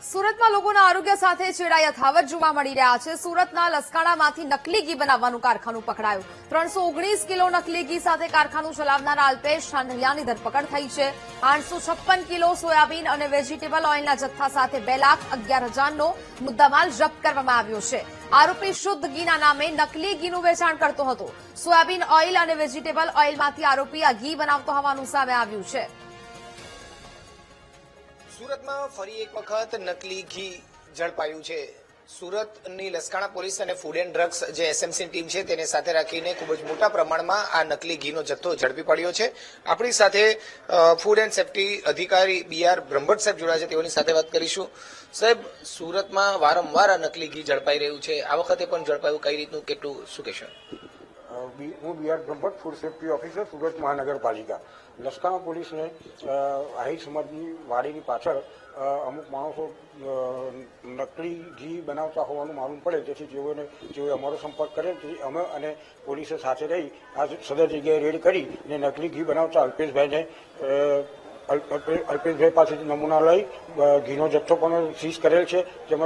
સુરતમાં લોકોના આરોગ્ય સાથે ચેડા યથાવત જોવા મળી રહ્યા છે। સુરતના લસકાણામાંથી નકલી ઘી બનાવવાનું કારખાનું પકડાયું। 319 કિલો નકલી ઘી સાથે કારખાનું ચલાવનારા અલ્પેશ ઠાંડલિયાની ધરપકડ થઈ છે। 856 કિલો સોયાબીન અને વેજીટેબલ ઓઇલના જથ્થા સાથે 2,11,000નો મુદ્દામાલ જપ્ત કરવામાં આવ્યો છે। આરોપી શુદ્ધ ઘીના નામે નકલી ઘીનું વેચાણ કરતો હતો। સોયાબીન ઓઇલ અને વેજીટેબલ ઓઇલમાંથી આરોપી આ ઘી બનાવતો હોવાનું સામે આવ્યું છે। સુરતમાં ફરી એક વખત નકલી ઘી ઝડપાયું છે। સુરતની લસકાણા પોલીસ અને ફૂડ એન્ડ ડ્રગ્સ જે એસએમસી ટીમ છે તેને સાથે રાખીને ખૂબ જ મોટા પ્રમાણમાં આ નકલી ઘીનો જથ્થો ઝડપી પડ્યો છે। આપણી સાથે ફૂડ એન્ડ સેફ્ટી અધિકારી બીઆર બ્રહ્મભટ્ટ સાહેબ જોડાયા છે, તેઓની સાથે વાત કરીશું। સાહેબ, સુરતમાં વારંવાર આ નકલી ઘી ઝડપાઈ રહ્યું છે, આ વખતે પણ ઝડપાયું, કઈ રીતનું, કેટલું, શું કહેશો? હું BR Brahmbhatt, food safety officer, Surat મહાનગરપાલિકા। લસકાણા પોલીસને આહિર સમાજની વાડીની પાછળ અમુક માણસો નકલી ઘી બનાવતા હોવાનું માલુમ પડે, તેથી જેઓએ અમારો સંપર્ક કરેલ, તેથી અમે અને પોલીસે સાથે રહી આ સદર જગ્યાએ રેડ કરી અને નકલી ઘી બનાવતા અલ્પેશભાઈ પાસેથી નમૂના લઈ ઘીનો જથ્થો પણ સીઝ કરેલ છે। તેમજ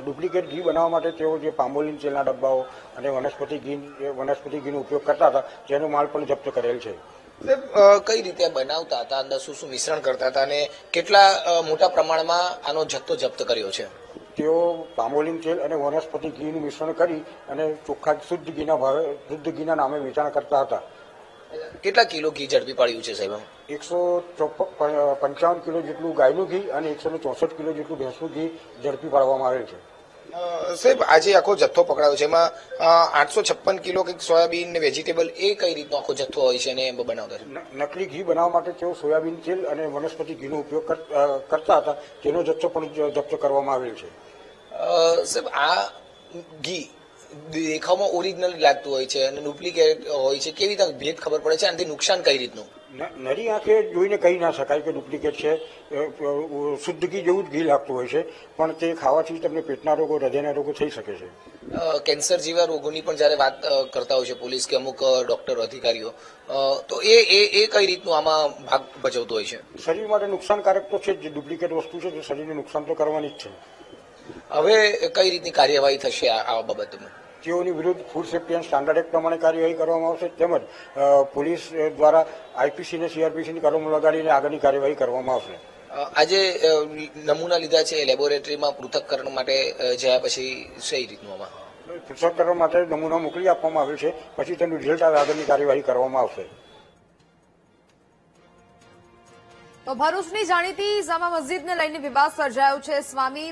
ડુપ્લિકેટ ઘી બનાવવા માટે તેઓ જે પામોલીન તેલના ડબ્બાઓ અને વનસ્પતિ ઘીનો ઉપયોગ કરતા હતા, જેનો માલ પણ જપ્ત કરેલ છે। કઈ રીતે બનાવતા હતા, અંદર શું શું મિશ્રણ કરતા હતા અને કેટલા મોટા પ્રમાણમાં આનો જથ્થો જપ્ત કર્યો છે? તેઓ પામોલીન તેલ અને વનસ્પતિ ઘીનું મિશ્રણ કરી અને ચોખ્ખા શુદ્ધ ઘીના નામે વેચાણ કરતા હતા। કેટલા કિલો ઘી ઝડપી પાડ્યું છે સાહેબ? 155 કિલો જેટલું ગાયનું ઘી અને 164 કિલો જેટલું ભેંસનું ઘી ઝડપી પાડવામાં આવેલ છે। સાહેબ, આજે આખો જથ્થો પકડાયો છે, એમાં 856 કિલો કંઈક સોયાબીન ને વેજીટેબલ, એ કઈ રીતનો આખો જથ્થો હોય છે અને બનાવતા છે? નકલી ઘી બનાવવા માટે તેઓ સોયાબીન તેલ અને વનસ્પતિ ઘીનો ઉપયોગ કરતા હતા, તેનો જથ્થો પણ જપ્ત કરવામાં આવેલ છે। સાહેબ, આ ઘી દેખાવમાં ઓરિજિનલ લાગતું હોય છે અને ડુપ્લિકેટ હોય છે, કેવી રીતે ભેદ ખબર પડે છે? આનાથી નુકસાન કઈ રીતનું? નરી આંખે જોઈને કહી ના શકાય કે ડુપ્લિકેટ છે, શુદ્ધ ઘી જેવું જ ઘી લાગતું હોય છે, પણ તે ખાવાથી તમને પેટના રોગો, હૃદયના રોગો થઈ શકે છે। કેન્સર જેવા રોગોની પણ જયારે વાત કરતા હોય છે પોલીસ કે અમુક ડોક્ટર અધિકારીઓ, તો એ કઈ રીતનું આમાં ભાગ ભજવતો હોય છે? શરીર માટે નુકસાનકારક તો છે જ, જે ડુપ્લિકેટ વસ્તુ છે તે શરીરને નુકસાન તો કરવાની જ છે। હવે કઈ રીતની કાર્યવાહી થશે આ બાબતમાં? તેઓની વિરુદ્ધ food safety and standard act પ્રમાણે કાર્યવાહી કરવામાં આવશે, તેમજ પોલીસ દ્વારા આઈપીસી અને સીઆરપીસીની કલમો લગાડીને આગળની કાર્યવાહી કરવામાં આવશે। આજે નમૂના લીધા છે, લેબોરેટરીમાં પૃથ્થકરણ માટે જયા પછી કઈ રીતનું આમાં પૃથ્થકરણ માટે નમૂના મોકલી આપવામાં આવેલ છે, પછી તેનું રિઝલ્ટ આવે આગળની કાર્યવાહી કરવામાં આવશે। તો ભરૂચની જાણીતી જામા મસ્જિદને લઈને વિવાદ સર્જાયો છે। સ્વામી